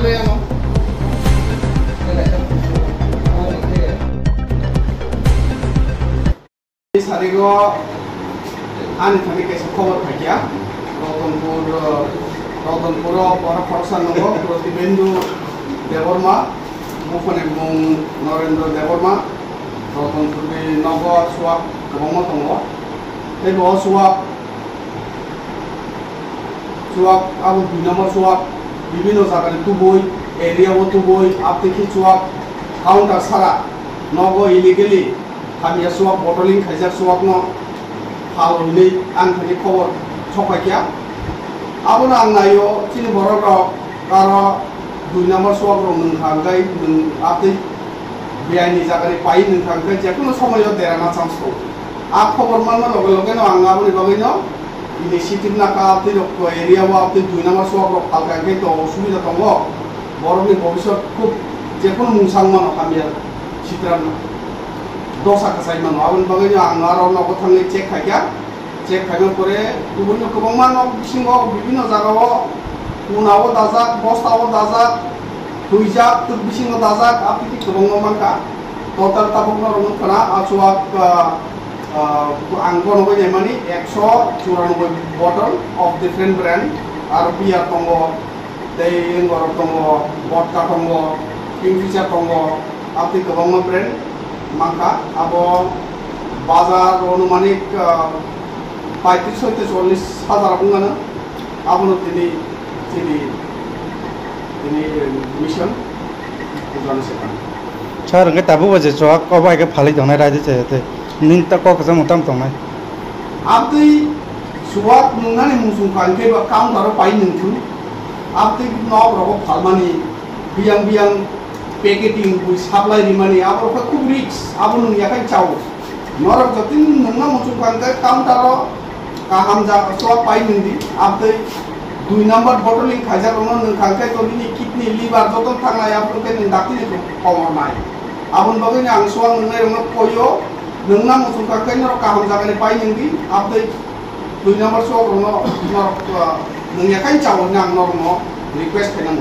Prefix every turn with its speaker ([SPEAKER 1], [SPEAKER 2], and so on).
[SPEAKER 1] lo yan mo. Sarigo ani thani kaisa khobor thakia Rautanpur para Khorsan nongo Pratibendu Deborma mufane mung Narendra Deborma Rautanpur ni nogo suap kabongma tongo tebo suap abu 2 number suap bibino jagani tuboi area o tuboi apteki suap counter sara nogo illegally kami suap bottling khajar suap no hal ini an thani khobor chokaikia abuna ang nayo tin borok karo 2 number suap ro nung thangai nung apti biani jagani pai nung thangai jekono somoyo derana chance ko a khobor manna loge loge no ang abuni bagino initiative na ka apti ro area wa apti 2 number suap ro halkai to osubida tongo borokni bobishot khub jekono mungsang mano kami chitran dosa kasai mano abun bagino ang aro no kothang check khakia check khagar pore bibinno kobangma no bisingo bibinno jagao punao dajak bostao dajak huijak tur bisingo dajak apti kobangma manka total tabukno rong khana achuak angko no gane mani 194 bottle of different brand ar beer tongo dei ngor tongo vodka tongo kingfisher tongo apti kobangma brand maka abo bazar অনুমানিক 35-40 হাজার বুঙ্গানা আবনো তিনি mission উদান সেখান
[SPEAKER 2] চার কে তাবু বাজে চক কবাই কে ফালি দনে রাইতে চেতে নিনতা কক কে মতাম তংনাই
[SPEAKER 1] আপনি সুয়াত নুনানি মুসুম কানকে বা কাউন্টার পাই নিন্তু আপনি নব রব ফালমানি বিয়াং প্যাকেটিং বুই সাপ্লাই রিমানি আবর খুব রিস্ক আবনো ইয়াকাই চাও নরক যতিন নুনা মুসুম কানকে counter kaham ja so pai nindi apte 2 number bottling khajar ono nung khangkai to ni kidney liver joto thangna ya apun ken dakti ni komor nai abun bagini ang suang nung nai ono koyo nung na musung khangkai no kaham ja kali pai nindi apte 2 number so ono nung ya kai chaw nang no request kenang